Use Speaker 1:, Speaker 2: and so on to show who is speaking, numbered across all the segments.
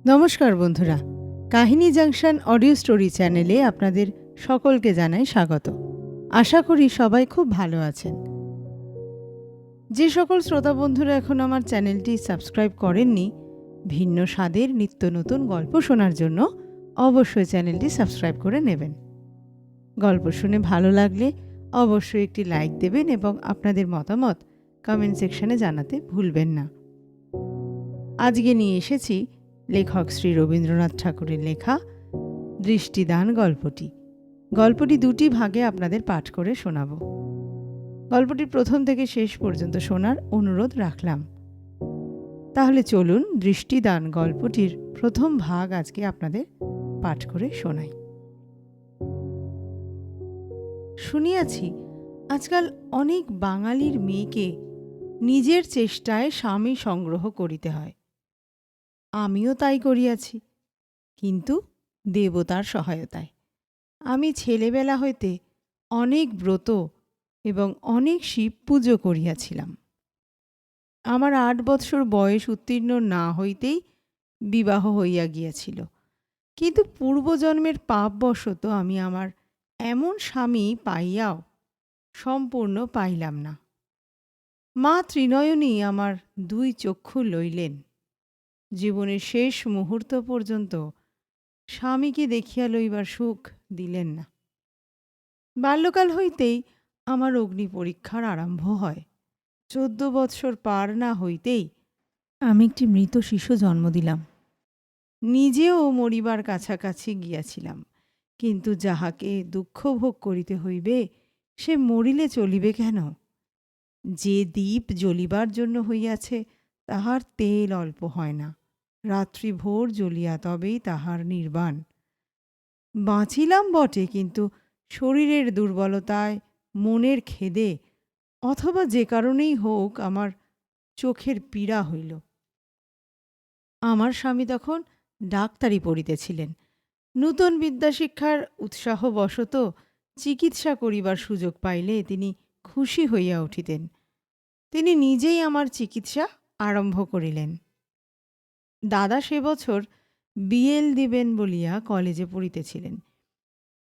Speaker 1: নমস্কার বন্ধুরা, কাহিনী জাংশন অডিও স্টোরি চ্যানেলে আপনাদের সকলকে জানাই স্বাগত। আশা করি সবাই খুব ভালো আছেন। যে সকল শ্রোতা বন্ধুরা এখন আমার চ্যানেলটি সাবস্ক্রাইব করেননি, ভিন্ন স্বাদের নিত্য নতুন গল্প শোনার জন্য অবশ্যই চ্যানেলটি সাবস্ক্রাইব করে নেবেন। গল্প শুনে ভালো লাগলে অবশ্যই একটি লাইক দেবেন এবং আপনাদের মতামত কমেন্ট সেকশনে জানাতে ভুলবেন না। আজকে নিয়ে এসেছি লেখক শ্রী রবীন্দ্রনাথ ঠাকুরের লেখা দৃষ্টিদান গল্পটি দুটি ভাগে আপনাদের পাঠ করে শোনাব। গল্পটির প্রথম থেকে শেষ পর্যন্ত শোনার অনুরোধ রাখলাম। তাহলে চলুন দৃষ্টিদান গল্পটির প্রথম ভাগ আজকে আপনাদের পাঠ করে শোনাই। শুনিয়াছি আজকাল অনেক বাঙালির মেয়েকে নিজের চেষ্টায় স্বামী সংগ্রহ করিতে হয়। আমিও তাই করিয়াছি, কিন্তু দেবতার সহায়তায়। আমি ছেলেবেলা হইতে অনেক ব্রত এবং অনেক শিব পুজো করিয়াছিলাম। আমার ৮ বৎসর বয়স উত্তীর্ণ না হইতেই বিবাহ হইয়া গিয়াছিল, কিন্তু পূর্বজন্মের পাপবশত আমি আমার এমন স্বামী পাইয়াও সম্পূর্ণ পাইলাম না। মা ত্রিনয়নী আমার ২ চক্ষু লইলেন। জীবনের শেষ মুহূর্ত পর্যন্ত স্বামীকে দেখিয়া লইবার সুখ দিলেন না। বাল্যকাল হইতেই আমার অগ্নি পরীক্ষার আরম্ভ হয়। ১৪ বৎসর পার না হইতেই আমি একটি মৃত শিশু জন্ম দিলাম। নিজেও মরিবার কাছাকাছি গিয়াছিলাম, কিন্তু যাহাকে দুঃখ ভোগ করিতে হইবে সে মরিলে চলিবে কেন? যে দীপ জ্বলিবার জন্য হইয়াছে তাহার তেল অল্প হয় না। রাত্রি ভোর জ্বলিয়া তবেই তাহার নির্বাণ। বাঁচিলাম বটে, কিন্তু শরীরের দুর্বলতায়, মনের খেদে অথবা যে কারণেই হোক আমার চোখের পীড়া হইল। আমার স্বামী তখন ডাক্তারি পড়িতেছিলেন। নূতন বিদ্যাশিক্ষার উৎসাহবশত চিকিৎসা করিবার সুযোগ পাইলে তিনি খুশি হইয়া উঠিতেন। তিনি নিজেই আমার চিকিৎসা আরম্ভ করিলেন। দাদা সে বছর বিএল দিবেন বলিয়া কলেজে পড়িতেছিলেন।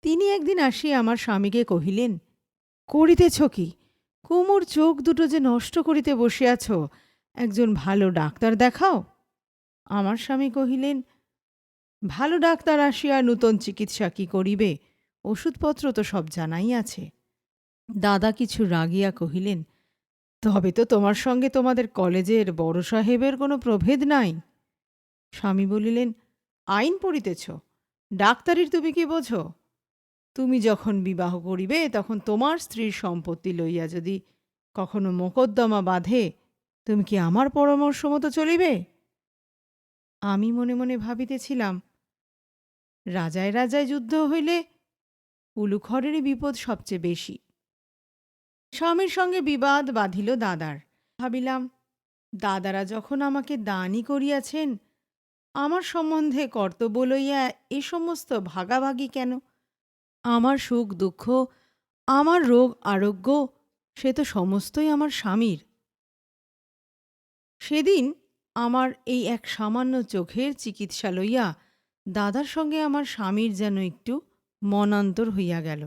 Speaker 1: তিনি একদিন আসিয়া আমার স্বামীকে কহিলেন, করিতেছ কি? কুমুর চোখ দুটো যে নষ্ট করিতে বসিয়াছ, একজন ভালো ডাক্তার দেখাও। আমার স্বামী কহিলেন, ভালো ডাক্তার আসিয়া নূতন চিকিৎসা কি করিবে? ওষুধপত্র তো সব জানাই আছে। দাদা কিছু রাগিয়া কহিলেন, তবে তো তোমার সঙ্গে তোমাদের কলেজের বড় সাহেবের কোনো প্রভেদ নাই। স্বামী বলিলেন, আইন পড়িতেছ, ডাক্তারির তুমি কি বোঝো? তুমি যখন বিবাহ করিবে তখন তোমার স্ত্রীর সম্পত্তি লইয়া যদি কখনো মোকদ্দমা বাঁধে, তুমি কি আমার পরামর্শ মতো চলিবে? আমি মনে মনে ভাবিতেছিলাম, রাজায় রাজায় যুদ্ধ হইলে উলুখড়েরই বিপদ সবচেয়ে বেশি। স্বামীর সঙ্গে বিবাদ বাঁধিল দাদার। ভাবিলাম, দাদারা যখন আমাকে দানই করিয়াছেন, আমার সম্বন্ধে কর্তব্য লইয়া এ সমস্ত ভাগাভাগি কেন? আমার সুখ দুঃখ, আমার রোগ আরোগ্য, সে তো সমস্তই আমার স্বামীর। সেদিন আমার এই এক সামান্য চোখের চিকিৎসা লইয়া দাদার সঙ্গে আমার স্বামীর যেন একটু মনান্তর হইয়া গেল।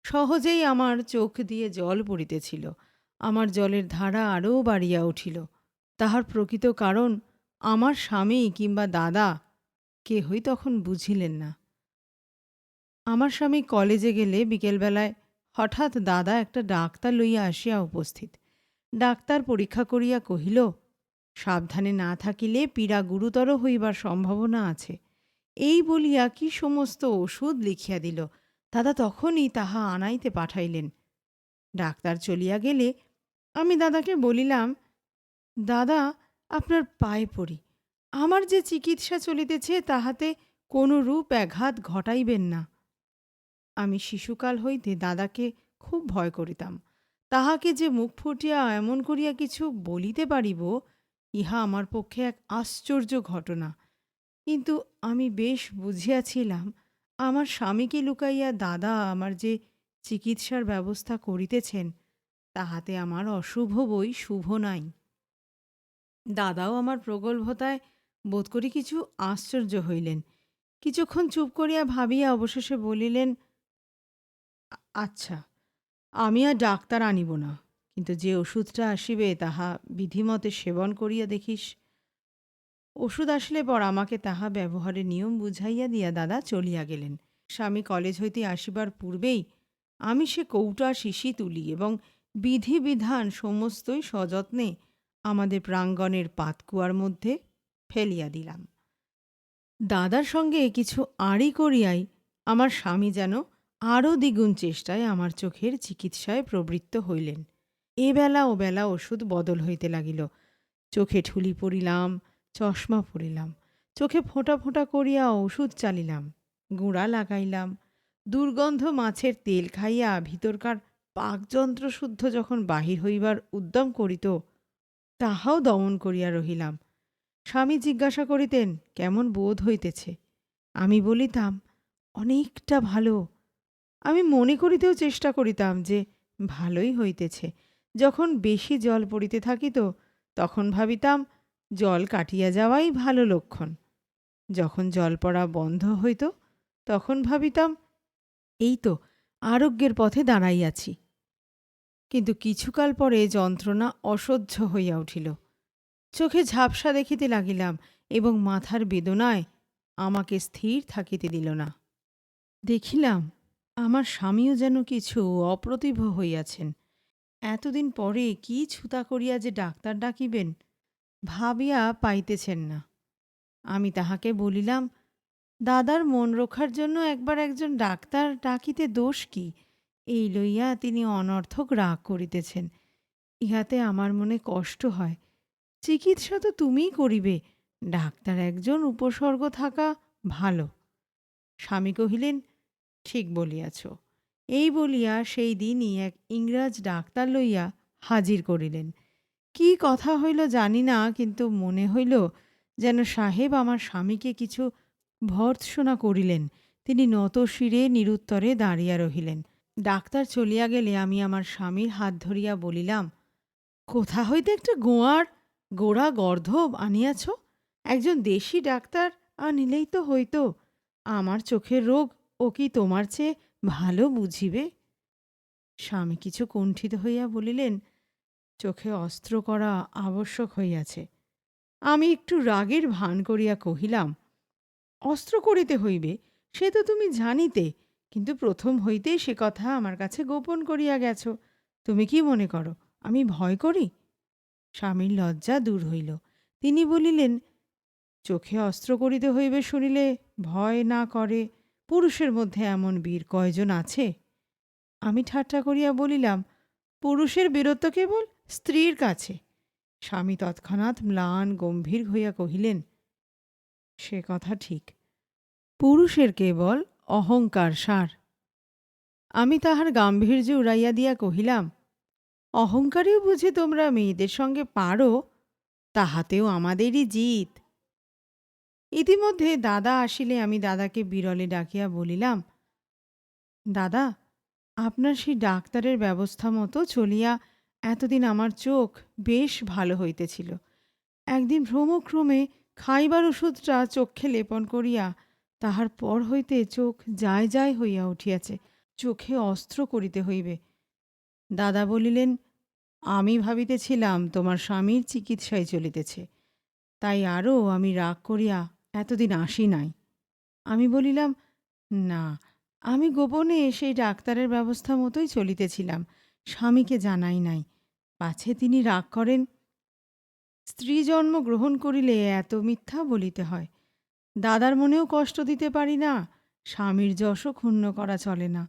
Speaker 1: সহজেই আমার চোখ দিয়ে জল পড়িতেছিল। আমার জলের ধারা আরও বাড়িয়া উঠিল। তাহার প্রকৃত কারণ আমার স্বামী কিংবা দাদা কেহই তখন বুঝিলেন না। আমার স্বামী কলেজে গেলে বিকেলবেলায় হঠাৎ দাদা একটা ডাক্তার লইয়া আসিয়া উপস্থিত। ডাক্তার পরীক্ষা করিয়া কহিল, সাবধানে না থাকিলে পীড়া গুরুতর হইবার সম্ভাবনা আছে। এই বলিয়া কি সমস্ত ওষুধ লিখিয়া দিল। দাদা তখনই তাহা আনাইতে পাঠাইলেন। ডাক্তার চলিয়া গেলে আমি দাদাকে বলিলাম, দাদা, আপনার পায়ে পড়ি, আমার যে চিকিৎসা চলিতেছে তাহাতে কোনো রূপ আঘাত ঘটাইবেন না। আমি শিশুকাল হইতে দাদাকে খুব ভয় করিতাম। তাহাকে যে মুখ ফুটিয়া এমন করিয়া কিছু বলিতে পারিব, ইহা আমার পক্ষে এক আশ্চর্য ঘটনা। কিন্তু আমি বেশ বুঝিয়াছিলাম, আমার স্বামীকে লুকাইয়া দাদা আমার যে চিকিৎসার ব্যবস্থা করিতেছেন, তাহাতে আমার অশুভ বই শুভ নাই। দাদাও আমার প্রগল্ভতায় বোধ করি কিছু আশ্চর্য হইলেন। কিছুক্ষণ চুপ করিয়া ভাবিয়া অবশেষে বলিলেন, আচ্ছা, আমি আর ডাক্তার আনিব না, কিন্তু যে ওষুধটা আসিবে তাহা বিধিমতে সেবন করিয়া দেখিস। ওষুধ আসিলে পর আমাকে তাহা ব্যবহারের নিয়ম বুঝাইয়া দিয়া দাদা চলিয়া গেলেন। স্বামী কলেজ হইতে আসিবার পূর্বেই আমি সে কৌটা শিশি তুলি এবং বিধিবিধান সমস্তই সযত্নে আমাদের প্রাঙ্গণের পাতকুয়ার মধ্যে ফেলিয়া দিলাম। দাদার সঙ্গে কিছু আড়ি করিয়াই আমার স্বামী যেন আরও দ্বিগুণ চেষ্টায় আমার চোখের চিকিৎসায় প্রবৃত্ত হইলেন। এবেলা ওবেলা ওষুধ বদল হইতে লাগিল। চোখে ঠুলি পরিলাম, চশমা পরিলাম, চোখে ফোঁটা ফোঁটা করিয়া ওষুধ চালিলাম, গুঁড়া লাগাইলাম। দুর্গন্ধ মাছের তেল খাইয়া ভিতরকার পাকযন্ত্র শুদ্ধ যখন বাহির হইবার উদ্যম করিত, তাহাও দমন করিয়া রহিলাম। স্বামী জিজ্ঞাসা করিতেন কেমন বোধ হইতেছে। আমি বলিতাম অনেকটা ভালো। আমি মনে করিতেও চেষ্টা করিতাম যে ভালোই হইতেছে। যখন বেশি জল পড়িতে থাকিত তখন ভাবিতাম জল কাটিয়া যাওয়াই ভালো লক্ষণ। যখন জল পড়া বন্ধ হইত তখন ভাবিতাম এই তো আরোগ্যের পথে দাঁড়াইয়াছি। কিন্তু কিছুকাল পরে যন্ত্রণা অসহ্য হইয়া উঠিল। চোখে ঝাপসা দেখিতে লাগিলাম এবং মাথার বেদনায় আমাকে স্থির থাকিতে দিল না। দেখিলাম আমার স্বামীও যেন কিছু অপ্রতিভ হইয়াছেন। এতদিন পরে কি ছুতা করিয়া যে ডাক্তার ডাকিবেন ভাবিয়া পাইতেছেন না। আমি তাহাকে বলিলাম, দাদার মন রক্ষার জন্য একবার একজন ডাক্তার ডাকিতে দোষ কি? এই লইয়া তিনি অনর্থক রাগ করিতেছেন। ইহাতে আমার মনে কষ্ট হয়। চিকিৎসা তো তুমিই করিবে, ডাক্তার একজন উপসর্গ থাকা ভালো। স্বামী কহিলেন, ঠিক বলিয়াছ। এই বলিয়া সেই দিনই এক ইংরাজ ডাক্তার লইয়া হাজির করিলেন। কি কথা হইল জানি না, কিন্তু মনে হইল যেন সাহেব আমার স্বামীকে কিছু ভর্ৎসনা করিলেন। তিনি নত শিরে নিরুত্তরে দাঁড়িয়া রহিলেন। ডাক্তার চলিয়া গেলে আমি আমার স্বামীর হাত ধরিয়া বলিলাম, কোথা হইতে একটা গোড়া গর্ধব আনিয়াছ? একজন দেশি ডাক্তার আনিলেই তো হইত। আমার চোখের রোগ ও কি তোমার চেয়ে ভালো বুঝিবে? স্বামী কিছু কুণ্ঠিত হইয়া বলিলেন, চোখে অস্ত্র করা আবশ্যক হইয়াছে। আমি একটু রাগের ভান করিয়া কহিলাম, অস্ত্র করিতে হইবে সে তো তুমি জানিতে, কিন্তু প্রথম হইতেই সে কথা আমার কাছে গোপন করিয়া গেছ। তুমি কি মনে করো আমি ভয় করি? স্বামীর লজ্জা দূর হইল। তিনি বলিলেন, চোখে অস্ত্র করিতে হইবে শুনিলে ভয় না করে পুরুষের মধ্যে এমন বীর কয়জন আছে? আমি ঠাট্টা করিয়া বলিলাম, পুরুষের বীরত্ব কেবল স্ত্রীর কাছে। স্বামী তৎক্ষণাৎ ম্লান গম্ভীর হইয়া কহিলেন, সে কথা ঠিক, পুরুষের কেবল অহংকার সার। আমি তাহার গাম্ভীর্য উড়াইয়া দিয়া কহিলাম, অহংকারেও বুঝি তোমরা মেয়েদের সঙ্গে পারো? তাহাতেও আমাদেরই জিত। ইতিমধ্যে দাদা আসিলে আমি দাদাকে বিরলে ডাকিয়া বলিলাম, দাদা, আপনার সেই ডাক্তারের ব্যবস্থা মতো চলিয়া এতদিন আমার চোখ বেশ ভালো হইতেছিল। একদিন ভ্রমক্রমে খাইবার ওষুধটা চক্ষে লেপন করিয়া তাহার পর হইতে চোখ যায় যায় হইয়া উঠিয়াছে। চোখে অস্ত্র করিতে হইবে। দাদা বলিলেন, আমি ভাবিতেছিলাম তোমার স্বামীর চিকিৎসায় চলিতেছে, তাই আরও আমি রাগ করিয়া এতদিন আসি নাই। আমি বলিলাম, না, আমি গোপনে সেই ডাক্তারের ব্যবস্থা মতোই চলিতেছিলাম, স্বামীকে জানাই নাই, পাছে তিনি রাগ করেন। স্ত্রী জন্ম গ্রহণ করিলে এত মিথ্যা বলিতে হয়। দাদার মনেও কষ্ট দিতে পারি না, স্বামীর যশও ক্ষুণ্ণ করা চলে না।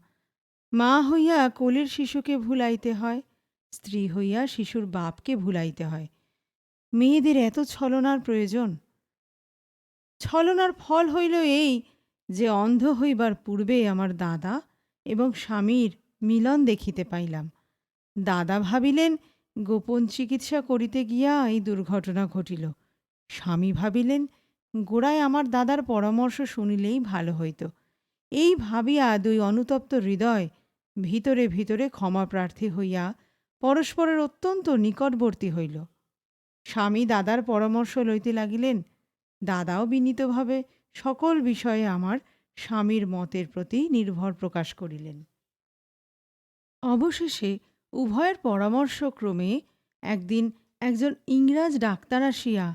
Speaker 1: মা হইয়া কোলের শিশুকে ভুলাইতে হয়, স্ত্রী হইয়া শিশুর বাপকে ভুলাইতে হয়। মেয়েদের এত ছলনার প্রয়োজন? ছলনার ফল হইল এই যে অন্ধ হইবার পূর্বে আমার দাদা এবং স্বামীর মিলন দেখিতে পাইলাম। দাদা ভাবিলেন গোপন চিকিৎসা করিতে গিয়া এই দুর্ঘটনা ঘটিল। স্বামী ভাবিলেন গোড়ায় আমার দাদার পরামর্শ শুনিলেই ভালো হইত। এই ভাবিয়া দুই অনুতপ্ত হৃদয় ভিতরে ভিতরে ক্ষমাপ্রার্থী হইয়া পরস্পরের অত্যন্ত নিকটবর্তী হইল। স্বামী দাদার পরামর্শ লইতে লাগিলেন, দাদাও বিনীতভাবে সকল বিষয়ে আমার স্বামীর মতের প্রতি নির্ভর প্রকাশ করিলেন। অবশেষে উভয়ের পরামর্শক্রমে একদিন একজন ইংরাজ ডাক্তার আসিয়া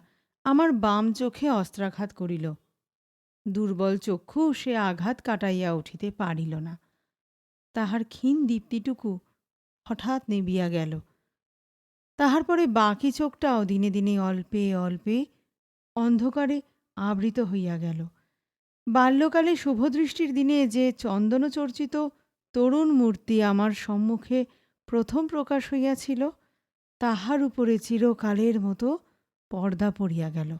Speaker 1: আমার বাম চোখে অস্ত্রাঘাত করিল। দুর্বল চক্ষু সে আঘাত কাটাইয়া উঠিতে পারিল না। তাহার ক্ষীণ দীপ্তিটুকু হঠাৎ নিবিয়া গেল। তাহার পরে বাকি চোখটাও দিনে দিনে অল্পে অল্পে অন্ধকারে আবৃত হইয়া গেল। বাল্যকালে শুভদৃষ্টির দিনে যে চন্দনচর্চিত তরুণ মূর্তি আমার সম্মুখে প্রথম প্রকাশ হইয়াছিল, তাহার উপরে চিরকালের মতো পর্দা পড়িয়া গেল।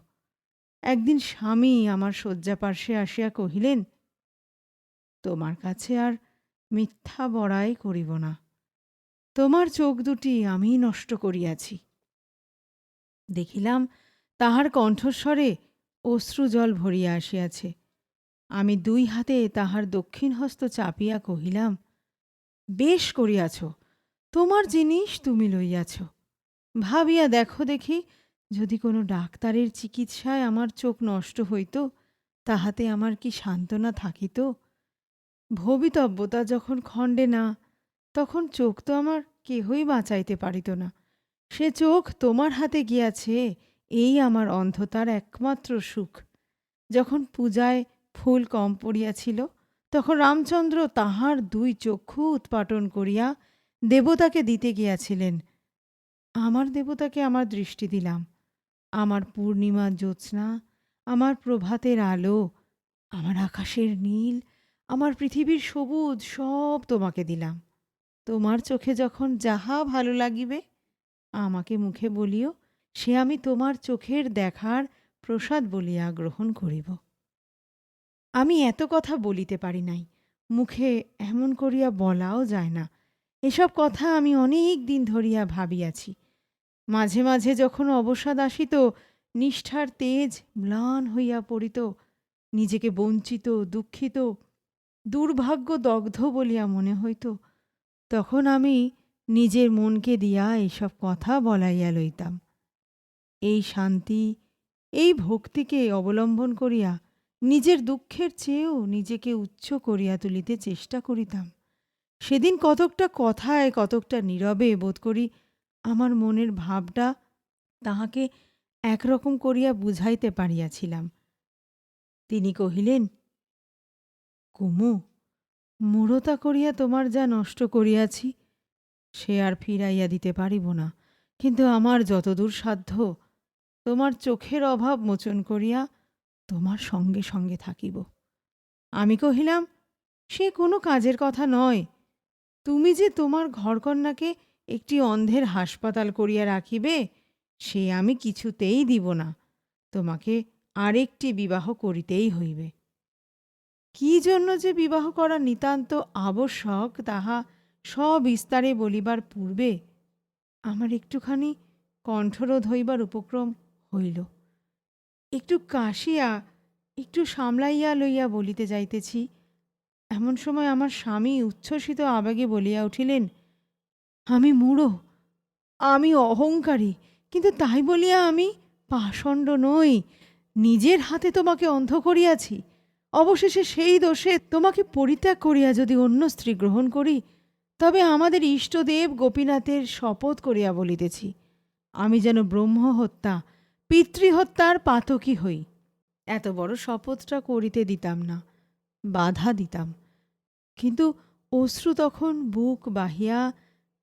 Speaker 1: একদিন স্বামী আমার শয্যাপার্শ্বে আসিয়া কহিলেন, তোমার কাছে আর মিথ্যা বড়াই করিব না। তোমার চোখ দুটি আমি নষ্ট করিয়াছি। দেখিলাম তাহার কণ্ঠস্বরে অশ্রুজল ভরিয়া আসিয়াছে। আমি দুই হাতে তাহার দক্ষিণ হস্ত চাপিয়া কহিলাম, বেশ করিয়াছ, তোমার জিনিস তুমি লইয়াছ। ভাবিয়া দেখো দেখি, যদি কোনো ডাক্তারের চিকিৎসায় আমার চোখ নষ্ট হইত, তাহাতে আমার কি সান্ত্বনা থাকিত? ভবিতব্যতা যখন খণ্ডে না, তখন চোখ তো আমার কেহই বাঁচাইতে পারিত না। সে চোখ তোমার হাতে গিয়াছে, এই আমার অন্ধতার একমাত্র সুখ। যখন পূজায় ফুল কম পড়িয়াছিল, তখন রামচন্দ্র তাহার দুই চক্ষু উৎপাটন করিয়া দেবতাকে দিতে গিয়াছিলেন। আমার দেবতাকে আমার দৃষ্টি দিলাম। আমার পূর্ণিমার জ্যোৎস্না, আমার প্রভাতের আলো, আমার আকাশের নীল, আমার পৃথিবীর সবুজ সব তোমাকে দিলাম। তোমার চোখে যখন যাহা ভালো লাগিবে আমাকে মুখে বলিও, সে আমি তোমার চোখের দেখার প্রসাদ বলিয়া গ্রহণ করিব। আমি এত কথা বলিতে পারি নাই, মুখে এমন করিয়া বলাও যায় না। এসব কথা আমি অনেক দিন ধরিয়া ভাবিয়াছি। মাঝে মাঝে যখন অবসাদ আসিত, নিষ্ঠার তেজ ম্লান হইয়া পড়িত, নিজেকে বঞ্চিত, দুঃখিত, দুর্ভাগ্য দগ্ধ বলিয়া মনে হইত, তখন আমি নিজের মনকে দিয়া এইসব কথা বলাইয়া লইতাম। এই শান্তি, এই ভক্তিকে অবলম্বন করিয়া নিজের দুঃখের চেয়েও নিজেকে উচ্চ করিয়া তুলিতে চেষ্টা করিতাম। সেদিন কতকটা কথায়, কতকটা নীরবে বোধ করি আমার মনের ভাবটা তাহাকে একরকম করিয়া বুঝাইতে পারিয়াছিলাম। তিনি কহিলেন, কুমু, মূঢ়তা করিয়া তোমার যা নষ্ট করিয়াছি, সে আর ফিরাইয়া দিতে পারিব না। কিন্তু আমার যতদূর সাধ্য, তোমার চোখের অভাব মোচন করিয়া তোমার সঙ্গে সঙ্গে থাকিব। আমি কহিলাম, সে কোনো কাজের কথা নয়। তুমি যে তোমার ঘরকন্যাকে একটি অন্ধের হাসপাতাল করিয়া রাখিবে, সে আমি কিছুতেই দিব না। তোমাকে আরেকটি বিবাহ করিতেই হইবে। কি জন্য যে বিবাহ করা নিতান্ত আবশ্যক, তাহা সবিস্তারে বলিবার পূর্বে আমার একটুখানি কণ্ঠরোধ হইবার উপক্রম হইল। একটু কাশিয়া, একটু সামলাইয়া লইয়া বলিতে যাইতেছি, এমন সময় আমার স্বামী উচ্ছ্বসিত আবেগে বলিয়া উঠিলেন, আমি মূঢ়, আমি অহংকারী, কিন্তু তাই বলিয়া আমি পাষণ্ড নই। নিজের হাতে তোমাকে অন্ধ করিয়াছি। অবশেষে সেই দোষে তোমাকে পরিত্যাগ করিয়া যদি অন্য স্ত্রী গ্রহণ করি, তবে আমাদের ইষ্টদেব গোপীনাথের শপথ করিয়া বলিতেছি, আমি যেন ব্রহ্মহত্যা, পিতৃহত্যার পাতকী হই। এত বড় শপথটা করিতে দিতাম না, বাধা দিতাম। কিন্তু অশ্রু তখন বুক বাহিয়া,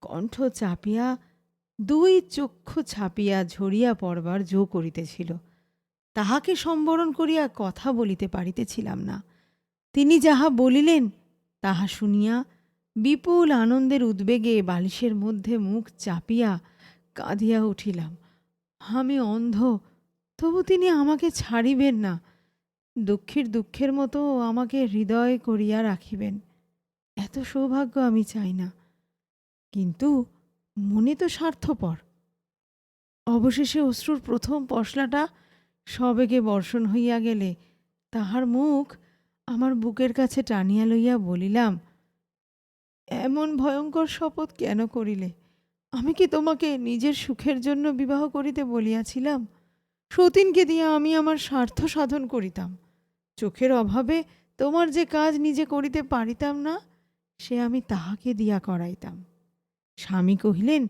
Speaker 1: কণ্ঠ চাপিয়া, দুই চক্ষু ছাপিয়া ঝরিয়া পড়বার জো করিতেছিল। তাহাকে সম্বরণ করিয়া কথা বলিতে পারিতেছিলাম না। তিনি যাহা বলিলেন তাহা শুনিয়া বিপুল আনন্দের উদ্বেগে বালিশের মধ্যে মুখ চাপিয়া কাঁদিয়া উঠিলাম। আমি অন্ধ, তবু তিনি আমাকে ছাড়িবেন না। দুঃখীর দুঃখের মতো আমাকে হৃদয় করিয়া রাখিবেন, এত সৌভাগ্য আমি চাই না। কিন্তু মনে তো স্বার্থপর। অবশেষে অশ্রুর প্রথম পশলাটা সবেগে বর্ষণ হইয়া গেলে তাহার মুখ আমার বুকের কাছে টানিয়া লইয়া বলিলাম, এমন ভয়ঙ্কর শপথ কেন করিলে? আমি কি তোমাকে নিজের সুখের জন্য বিবাহ করিতে বলিয়াছিলাম? সতীনকে দিয়ে আমি আমার স্বার্থ সাধন করিতাম। চোখের অভাবে তোমার যে কাজ নিজে করিতে পারিতাম না, সে আমি তাহাকে দিয়া করাইতাম। স্বামী কহিলেন,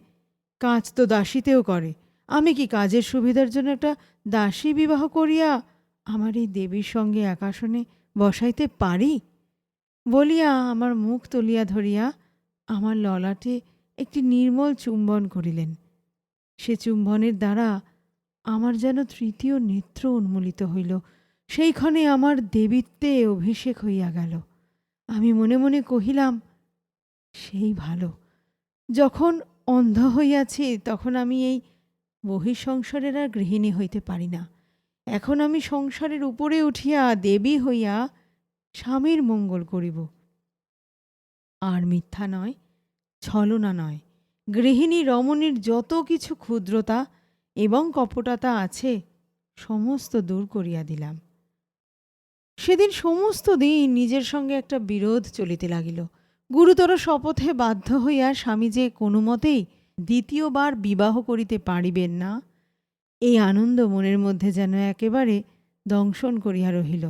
Speaker 1: কাজ তো দাসীতেও করে, আমি কি কাজের সুবিধার জন্য একটা দাসী বিবাহ করিয়া আমার এই দেবীর সঙ্গে একাসনে বসাইতে পারি? বলিয়া আমার মুখ তুলিয়া ধরিয়া আমার ললাটে একটি নির্মল চুম্বন করিলেন। সে চুম্বনের দ্বারা আমার যেন তৃতীয় নেত্র উন্মোলিত হইল। সেইক্ষণে আমার দেবীত্বে অভিষেক হইয়া গেল। আমি মনে মনে কহিলাম, সেই ভালো, যখন অন্ধ হইয়াছি তখন আমি এই বহিঃসংসারের আর গৃহিণী হইতে পারি না। এখন আমি সংসারের উপরে উঠিয়া দেবী হইয়া স্বামীর মঙ্গল করিব। আর মিথ্যা নয়, ছলনা নয়, গৃহিণী রমণীর যত কিছু ক্ষুদ্রতা এবং কপটতা আছে সমস্ত দূর করিয়া দিলাম। সেদিন সমস্ত দিন নিজের সঙ্গে একটা বিরোধ চলিতে লাগিল। গুরুতর শপথে বাধ্য হইয়া স্বামী যে কোনো মতেই দ্বিতীয়বার বিবাহ করিতে পারিবেন না, এই আনন্দ মনের মধ্যে যেন একেবারে দংশন করিয়া রহিল।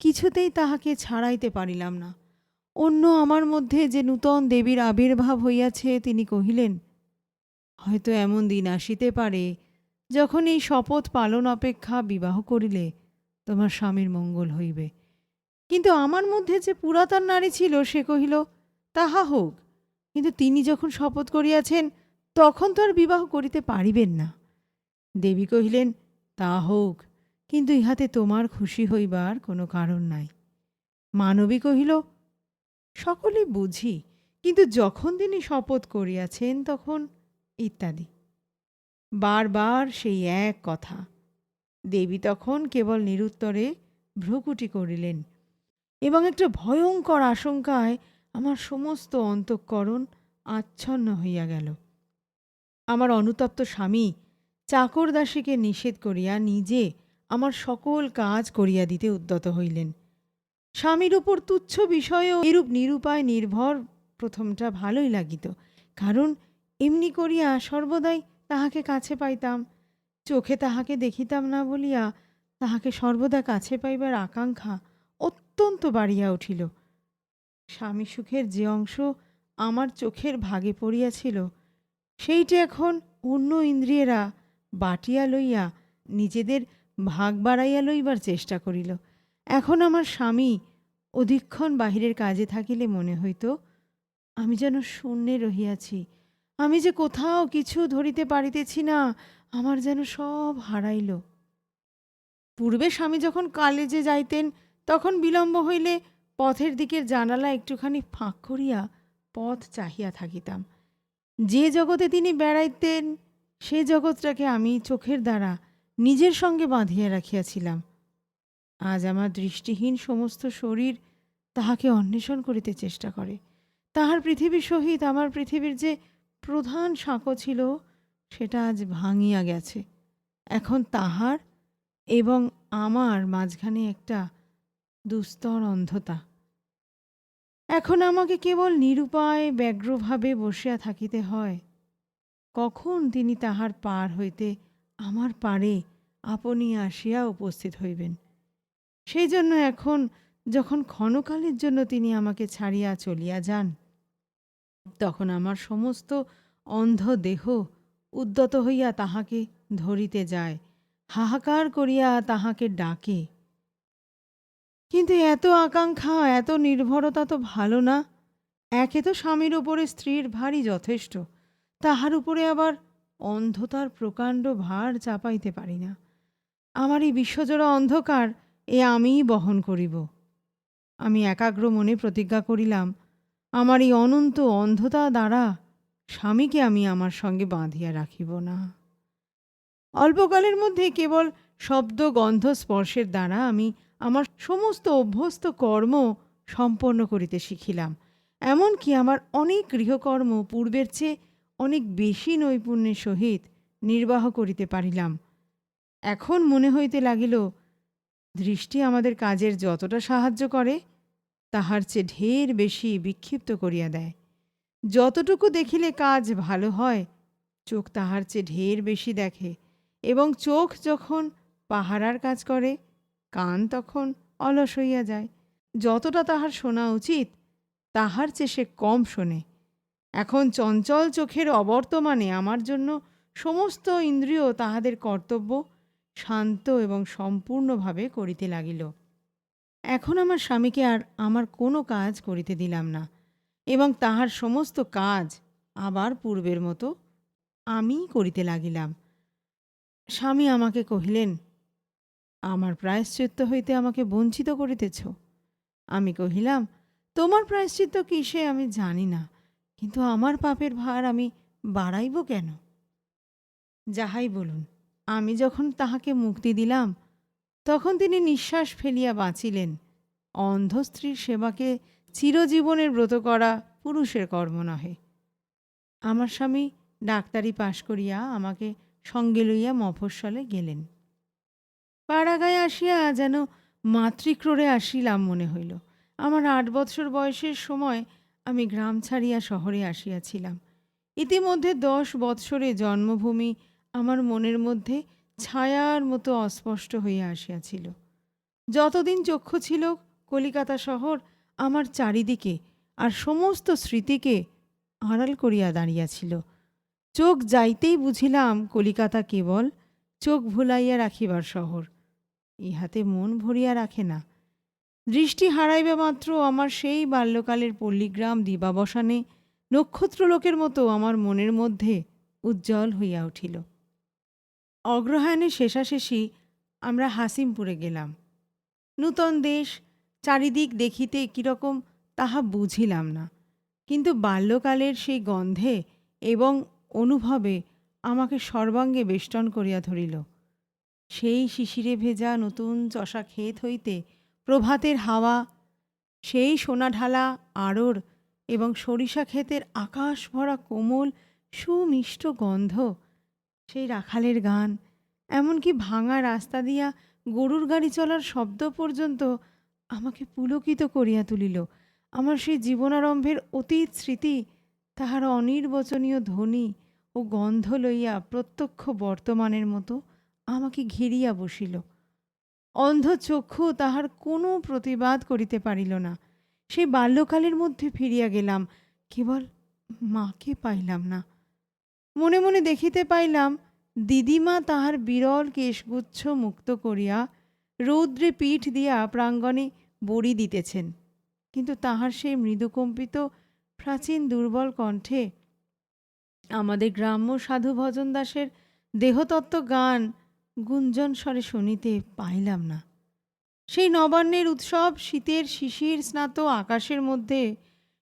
Speaker 1: কিছুতেই তাহাকে ছাড়াইতে পারিলাম না। অন্য আমার মধ্যে যে নূতন দেবীর আবির্ভাব হইয়াছে, তিনি কহিলেন, হয়তো এমন দিন আসিতে পারে যখন এই শপথ পালন অপেক্ষা বিবাহ করিলে তোমার স্বামীর মঙ্গল হইবে। কিন্তু আমার মধ্যে যে পুরাতন নারী ছিল, সে কহিল, তাহা হোক, কিন্তু তিনি যখন শপথ করিয়াছেন তখন তো আর বিবাহ করিতে পারিবেন না। দেবী কহিলেন, তা হোক, কিন্তু ইহাতে তোমার খুশি হইবার কোনো কারণ নাই। মানবী কহিল, সকলে বুঝি, কিন্তু যখন তিনি শপথ করিয়াছেন তখন, ইত্যাদি। বারবার সেই এক কথা। দেবী তখন কেবল নিরুত্তরে ভ্রুকুটি করিলেন এবং একটা ভয়ঙ্কর আশঙ্কায় আমার সমস্ত অন্তঃকরণ আচ্ছন্ন হইয়া গেল। আমার অনুতপ্ত স্বামী চাকর দাসীকে নিষেধ করিয়া নিজে আমার সকল কাজ করিয়া দিতে উদ্যত হইলেন। স্বামীর উপর তুচ্ছ বিষয়েও এরূপ নিরুপায় নির্ভর প্রথমটা ভালোই লাগিত, কারণ এমনি করিয়া সর্বদাই তাহাকে কাছে পাইতাম। চোখে তাহাকে দেখিতাম না বলিয়া তাহাকে সর্বদা কাছে পাইবার আকাঙ্ক্ষা অত্যন্ত বাড়িয়া উঠিল। স্বামী সুখের যে অংশ আমার চোখের ভাগে পড়িয়াছিল, সেইটি এখন অন্য ইন্দ্রিয়েরা বাটিয়া লইয়া নিজেদের ভাগ বাড়াইয়া লইবার চেষ্টা করিল। এখন আমার স্বামী অধিকক্ষণ বাহিরের কাজে থাকিলে মনে হইত আমি যেন শূন্যে রহিয়াছি, আমি যে কোথাও কিছু ধরিতে পারিতেছি না, আমার যেন সব হারাইল। পূর্বে স্বামী যখন কলেজে যাইতেন তখন বিলম্ব হইলে পথের দিকের জানালা একটুখানি ফাঁক করিয়া পথ চাহিয়া থাকিতাম। যে জগতে তিনি বেড়াইতেন সে জগৎটাকে আমি চোখের দ্বারা নিজের সঙ্গে বাঁধিয়া রাখিয়াছিলাম। আজ আমার দৃষ্টিহীন সমস্ত শরীর তাহাকে অন্বেষণ করিতে চেষ্টা করে। তাহার পৃথিবীর সহিত আমার পৃথিবীর যে প্রধান সাঁকো ছিল, সেটা আজ ভাঙিয়া গেছে। এখন তাহার এবং আমার মাঝখানে একটা দুস্তর অন্ধতা। এখন আমাকে কেবল নিরুপায় ব্যগ্রভাবে বসিয়া থাকিতে হয়। কখন তিনি তাহার পার হইতে আমার পারে আপনি আসিয়া উপস্থিত হইবেন। সেই জন্য এখন যখন ক্ষণকালের জন্য তিনি আমাকে ছাড়িয়া চলিয়া যান, তখন আমার সমস্ত অন্ধ দেহ উদ্যত হইয়া তাহাকে ধরিতে যায়, হাহাকার করিয়া তাহাকে ডাকে। কিন্তু এত আকাঙ্ক্ষা, এত নির্ভরতা তো ভালো না। একে তো স্বামীর উপরে স্ত্রীর ভারী যথেষ্ট, তাহার উপরে আবার অন্ধতার প্রকাণ্ড ভার চাপাইতে পারি না। আমার এই বিশ্বজোড়া অন্ধকার আমিই বহন করিব। আমি একাগ্র মনে প্রতিজ্ঞা করিলাম, আমার এই অনন্ত অন্ধতা দ্বারা স্বামীকে আমি আমার সঙ্গে বাঁধিয়া রাখিব না। অল্পকালের মধ্যে কেবল শব্দ গন্ধ স্পর্শের দ্বারা আমি আমার সমস্ত অভ্যস্ত কর্ম সম্পন্ন করিতে শিখিলাম। এমনকি আমার অনেক গৃহকর্ম পূর্বের চেয়ে অনেক বেশি নৈপুণ্যের সহিত নির্বাহ করিতে পারিলাম। এখন মনে হইতে লাগিল, দৃষ্টি আমাদের কাজের যতটা সাহায্য করে তাহার চেয়ে ঢের বেশি বিক্ষিপ্ত করিয়া দেয়। যতটুকু দেখিলে কাজ ভালো হয়, চোখ তাহার চেয়ে ঢের বেশি দেখে এবং চোখ যখন পাহারার কাজ করে, কান তখন অলস হইয়া যায়। যতটা তাহার শোনা উচিত তাহার চেয়ে সে কম শোনে। এখন চঞ্চল চোখের অবর্তমানে আমার জন্য সমস্ত ইন্দ্রিয় তাহাদের কর্তব্য শান্ত এবং সম্পূর্ণভাবে করিতে লাগিল। এখন আমার স্বামীকে আর আমার কোনো কাজ করিতে দিলাম না, এবং তাহার সমস্ত কাজ আবার পূর্বের মতো আমিই করিতে লাগিলাম। স্বামী আমাকে কহিলেন, আমার প্রায়শ্চিত্ত হইতে আমাকে বঞ্চিত করিতেছ। আমি কহিলাম, তোমার প্রায়শ্চিত্ত কিসে আমি জানি না, কিন্তু আমার পাপের ভার আমি বাড়াইব কেন? যাহাই বলুন, আমি যখন তাহাকে মুক্তি দিলাম তখন তিনি নিঃশ্বাস ফেলিয়া বাঁচিলেন। অন্ধ স্ত্রীর সেবাকে চিরজীবনের ব্রত করা পুরুষের কর্ম নহে। আমার স্বামী ডাক্তারি পাশ করিয়া আমাকে সঙ্গে লইয়া মফস্বলে গেলেন। পাড়াগায়ে আসিয়া যেন মাতৃক্রোড়ে আসিলাম মনে হইল। আমার ৮ বৎসর বয়সের সময় আমি গ্রাম ছাড়িয়া শহরে আসিয়াছিলাম। ইতিমধ্যে ১০ বৎসরে জন্মভূমি আমার মনের মধ্যে ছায়ার মতো অস্পষ্ট হইয়া আসিয়াছিল। যতদিন চক্ষু ছিল কলিকাতা শহর আমার চারিদিকে আর সমস্ত স্মৃতিকে আড়াল করিয়া দাঁড়িয়াছিল। চোখ যাইতেই বুঝিলাম কলিকাতা কেবল চোখ ভুলাইয়া রাখিবার শহর, ইহাতে মন ভরিয়া রাখে না। দৃষ্টি হারাইবা মাত্র আমার সেই বাল্যকালের পল্লীগ্রাম দিবাবসানে নক্ষত্রলোকের মতো আমার মনের মধ্যে উজ্জ্বল হইয়া উঠিল। অগ্রহায়ণের শেষাশেষি আমরা হাসিমপুরে গেলাম। নূতন দেশ, চারিদিক দেখিতে কীরকম তাহা বুঝিলাম না, কিন্তু বাল্যকালের সেই গন্ধে এবং অনুভবে আমাকে সর্বাঙ্গে বেষ্টন করিয়া ধরিল। সেই শিশিরে ভেজা নতুন চষা ক্ষেত হইতে প্রভাতের হাওয়া, সেই সোনাঢালা আড়র এবং সরিষা ক্ষেতের আকাশ ভরা কোমল সুমিষ্ট গন্ধ, সেই রাখালের গান, এমনকি ভাঙা রাস্তা দিয়া গরুর গাড়ি চলার শব্দ পর্যন্ত আমাকে পুলকিত করিয়া তুলিল। আমার সেই জীবনারম্ভের অতীত স্মৃতি তাহার অনির্বচনীয় ধ্বনি ও গন্ধ লইয়া প্রত্যক্ষ বর্তমানের মতো আমাকে ঘিরিয়া বসিল। অন্ধ চক্ষু তাহার কোনো প্রতিবাদ করিতে পারিল না। সেই বাল্যকালের মধ্যে ফিরিয়া গেলাম, কেবল মাকে পাইলাম না। মনে মনে দেখিতে পাইলাম দিদিমা তাহার বিরল কেশগুচ্ছ মুক্ত করিয়া রৌদ্রে পিঠ দিয়া প্রাঙ্গণে বড়ি দিতেছেন, কিন্তু তাহার সেই মৃদুকম্পিত প্রাচীন দুর্বল কণ্ঠে আমাদের গ্রাম্য সাধু ভজন দাসের দেহতত্ত্ব গান গুঞ্জন স্বরে শুনিতে পাইলাম না। সেই নবান্নের উৎসব শীতের শিশির স্নাত আকাশের মধ্যে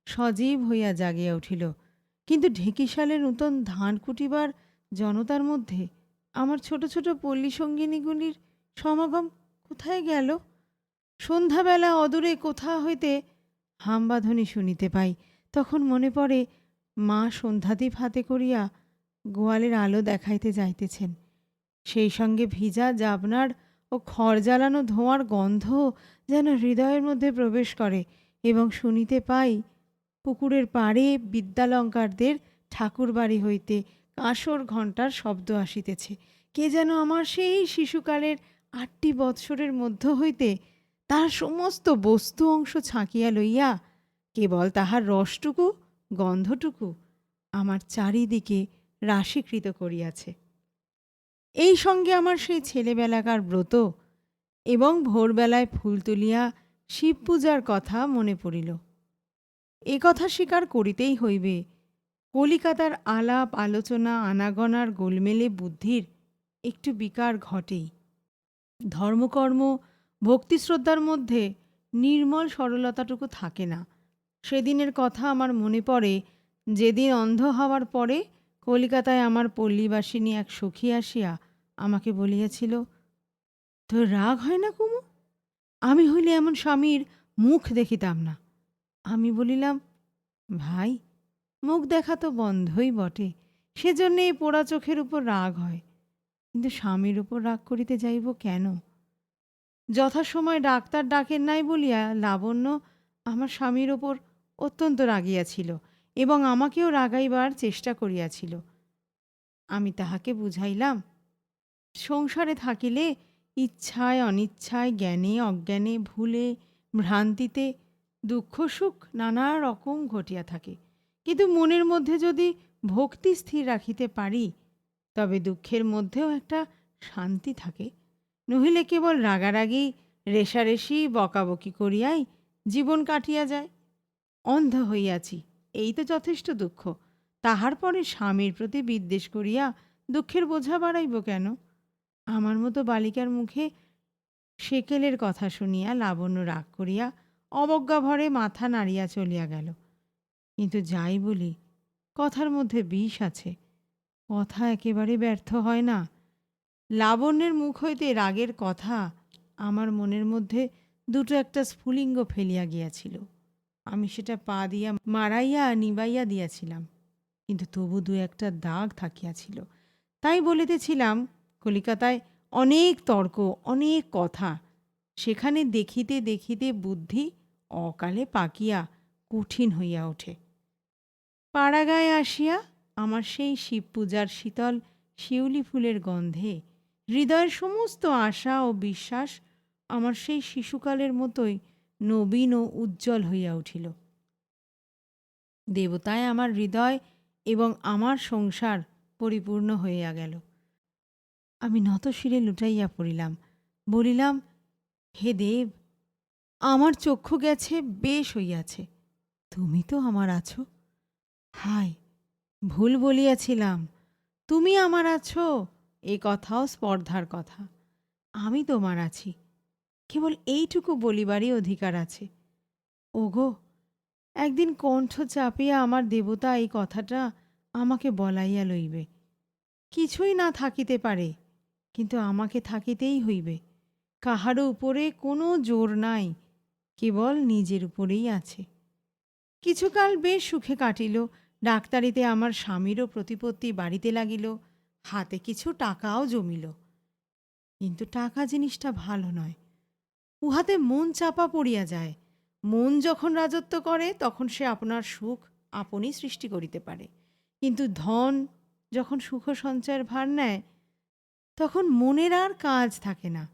Speaker 1: সজীব হইয়া জাগিয়া উঠিল, কিন্তু ঢেকিশালের নূতন ধান কুটিবার জনতার মধ্যে আমার ছোট ছোট পল্লী সঙ্গিনীগুলির সমাগম কোথায় গেল? সন্ধ্যাবেলা অদূরে কোথা হইতে হাম্বাধ্বনি শুনিতে পাই, তখন মনে পড়ে মা সন্ধ্যাদীপ হাতে করিয়া গোয়ালের আলো দেখাইতে যাইতেছেন। সেই সঙ্গে ভিজা জাবনার ও খড় জ্বালানো ধোঁয়ার গন্ধ যেন হৃদয়ের মধ্যে প্রবেশ করে, এবং শুনিতে পাই পুকুরের পাড়ে বিদ্যালঙ্কারদের ঠাকুর বাড়ি হইতে কাঁসর ঘণ্টার শব্দ আসিতেছে। কে যেন আমার সেই শিশুকালের ৮টি বৎসরের মধ্য হইতে তাহার সমস্ত বস্তু অংশ ছাঁকিয়া লইয়া কেবল তাহার রসটুকু গন্ধটুকু আমার চারিদিকে রাশীকৃত করিয়াছে। এই সঙ্গে আমার সেই ছেলেবেলাকার ব্রত এবং ভোরবেলায় ফুল তুলিয়া শিব পূজার কথা মনে পড়িল। এ কথা স্বীকার করিতেই হইবে, কলিকাতার আলাপ আলোচনা আনাগোনার গোলমেলে বুদ্ধির একটু বিকার ঘটেই। ধর্মকর্ম ভক্তিশ্রদ্ধার মধ্যে নির্মল সরলতাটুকু থাকে না। সেদিনের কথা আমার মনে পড়ে, যেদিন অন্ধ হওয়ার পরে কলিকাতায় আমার পল্লীবাসিনী এক সখী আসিয়া আমাকে বলিয়াছিল, তোর রাগ হয় না কুমু? আমি হইলে এমন স্বামীর মুখ দেখিতাম না। আমি বলিলাম, ভাই, মুখ দেখা তো বন্ধই বটে, সেজন্যে এই পোড়া চোখের উপর রাগ হয়, কিন্তু স্বামীর উপর রাগ করিতে যাইব কেন? যথাসময় ডাক্তার ডাকেন নাই বলিয়া লাবণ্য আমার স্বামীর ওপর অত্যন্ত রাগিয়াছিল এবং আমাকেও রাগাইবার চেষ্টা করিয়াছিল। আমি তাহাকে বুঝাইলাম, সংসারে থাকিলে ইচ্ছায় অনিচ্ছায়, জ্ঞানে অজ্ঞানে, ভুলে ভ্রান্তিতে দুঃখ সুখ নানা রকম ঘটিয়া থাকে। কিন্তু মনের মধ্যে যদি ভক্তি স্থির রাখিতে পারি, তবে দুঃখের মধ্যেও একটা শান্তি থাকে। নহিলে কেবল রাগারাগি, রেষারেষি, বকাবকি করিয়াই জীবন কাটিয়া যায়। অন্ধ হইয়াছি, এই তো যথেষ্ট দুঃখ। তাহার পরে স্বামীর প্রতি বিদ্বেষ করিয়া দুঃখের বোঝা বাড়াইব কেন? আমার মতো বালিকার মুখে সেকেলের কথা শুনিয়া লাবণ্য রাগ করিয়া অবজ্ঞা ভরে মাথা নাড়িয়া চলিয়া গেল। কিন্তু যাই বলি, কথার মধ্যে বিষ আছে, কথা একেবারে ব্যর্থ হয় না। লাবণ্যের মুখ হইতে রাগের কথা আমার মনের মধ্যে দুটো একটা স্ফুলিঙ্গ ফেলিয়া গিয়াছিল। আমি সেটা পা দিয়া মারাইয়া নিবাইয়া দিয়াছিলাম, কিন্তু তবু দু একটা দাগ থাকিয়াছিল। তাই বলিতেছিলাম, কলিকাতায় অনেক তর্ক, অনেক কথা, সেখানে দেখিতে দেখিতে বুদ্ধি অকালে পাকিয়া কঠিন হইয়া ওঠে। পাড়াগাঁয়ে আসিয়া আমার সেই শিব পূজার শীতল শিউলি ফুলের গন্ধে হৃদয়ের সমস্ত আশা ও বিশ্বাস আমার সেই শিশুকালের মতোই নবীন ও উজ্জ্বল হইয়া উঠিল। দেবতায় আমার হৃদয় এবং আমার সংসার পরিপূর্ণ হইয়া গেল। আমি নতশিরে লুটাইয়া পড়িলাম, বলিলাম, হে দেব, আমার চক্ষু গেছে, বেশ হইয়াছে, তুমি তো আমার আছো। হায়, ভুল বলিয়াছিলাম, তুমি আমার আছো এ কথাও স্পর্ধার কথা। আমি তোমার আছি, কেবল এইটুকু বলিবারই অধিকার আছে। ওগো, একদিন কণ্ঠ চাপিয়া আমার দেবতা এই কথাটা আমাকে বলাইয়া লইবে। কিছুই না থাকিতে পারে, কিন্তু আমাকে থাকিতেই হইবে। কাহারও উপরে কোনো জোর নাই, কেবল নিজের উপরেই আছে। কিছুকাল বেশ সুখে কাটিল। ডাক্তারিতে আমার স্বামীরও প্রতিপত্তি বাড়িতে লাগিল, হাতে কিছু টাকাও জমিল। কিন্তু টাকা জিনিসটা ভালো নয়, উহাতে মন চাপা পড়িয়া যায়। মন যখন রাজত্ব করে তখন সে আপনার সুখ আপনি সৃষ্টি করিতে পারে, কিন্তু ধন যখন সুখ সঞ্চয়ের ভার নেয়, তখন মনের আর কাজ থাকে না।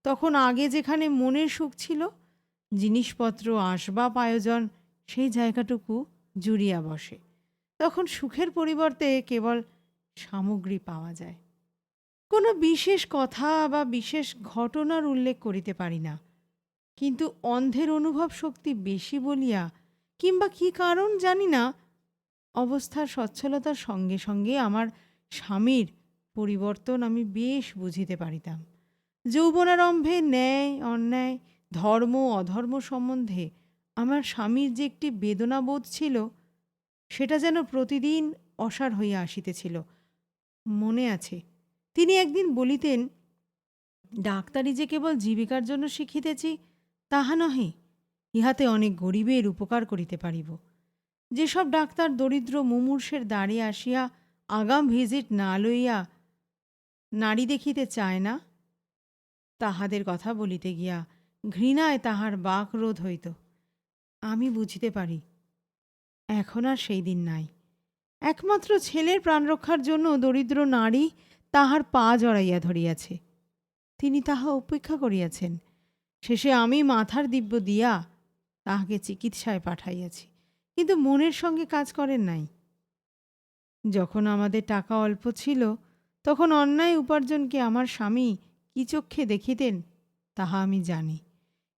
Speaker 1: তখন আগে যেখানে মনের সুখ ছিল, জিনিসপত্র আসবাব আয়োজন সেই জায়গাটুকু জুড়িয়া বসে। তখন সুখের পরিবর্তে কেবল সামগ্রী পাওয়া যায়। কোনো বিশেষ কথা বা বিশেষ ঘটনার উল্লেখ করিতে পারি না, কিন্তু অন্ধের অনুভব শক্তি বেশি বলিয়া কিংবা কি কারণ জানি না, অবস্থার সচ্ছলতার সঙ্গে সঙ্গে আমার স্বামীর পরিবর্তন আমি বেশ বুঝিতে পারিতাম। যৌবনারম্ভে ন্যায় অন্যায়, ধর্ম অধর্ম সম্বন্ধে আমার স্বামীর যে একটি বেদনাবোধ ছিল, সেটা যেন প্রতিদিন অসাড় হইয়া আসিতেছিল। মনে আছে, তিনি একদিন বলিতেন, ডাক্তারি যে কেবল জীবিকার জন্য শিখিতেছি তাহা নহে, ইহাতে অনেক গরিবের উপকার করিতে পারিব। যেসব ডাক্তার দরিদ্র মুমূর্ষের দ্বারে আসিয়া আগাম ভিজিট না লইয়া নারী দেখিতে চায় না, তাহাদের কথা বলিতে গিয়া ঘৃণায় তাহার বাকরোধ হইত। আমি বুঝিতে পারি, এখন আর সেই দিন নাই। একমাত্র ছেলের প্রাণরক্ষার জন্য দরিদ্র নারী তাহার পা জড়াইয়া ধরিয়াছে, তিনি তাহা উপেক্ষা করিয়াছেন। শেষে আমি মাথার দিব্য দিয়া তাহাকে চিকিৎসায় পাঠাইয়াছি, কিন্তু মনের সঙ্গে কাজ করেন নাই। যখন আমাদের টাকা অল্প ছিল, তখন অন্যায় উপার্জনকে আমার স্বামী কি চক্ষে দেখিতেন তাহা আমি জানি।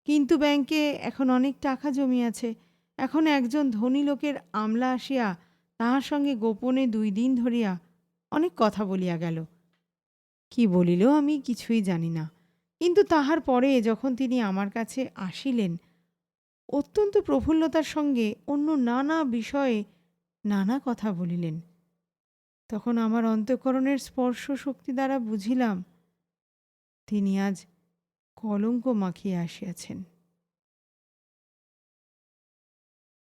Speaker 1: কিন্তু ব্যাংকে এখন অনেক টাকা জমিয়াছে। এখন একজন ধনী লোকের আমলা আসিয়া তাহার সঙ্গে গোপনে 2 দিন ধরিয়া অনেক কথা বলিয়া গেল। কি বলিল আমি কিছুই জানি না, কিন্তু তাহার পরে যখন তিনি আমার কাছে আসিলেন, অত্যন্ত প্রফুল্লতার সঙ্গে অন্য নানা বিষয়ে নানা কথা বলিলেন, তখন আমার অন্তঃকরণের স্পর্শ শক্তি দ্বারা বুঝিলাম তিনি আজ কলঙ্ক মাখিয়ে আসিয়াছেন।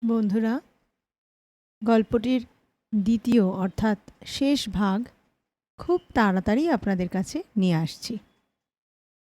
Speaker 1: বন্ধুরা, গল্পটির দ্বিতীয় অর্থাৎ শেষ ভাগ খুব তাড়াতাড়ি আপনাদের কাছে নিয়ে আসছি।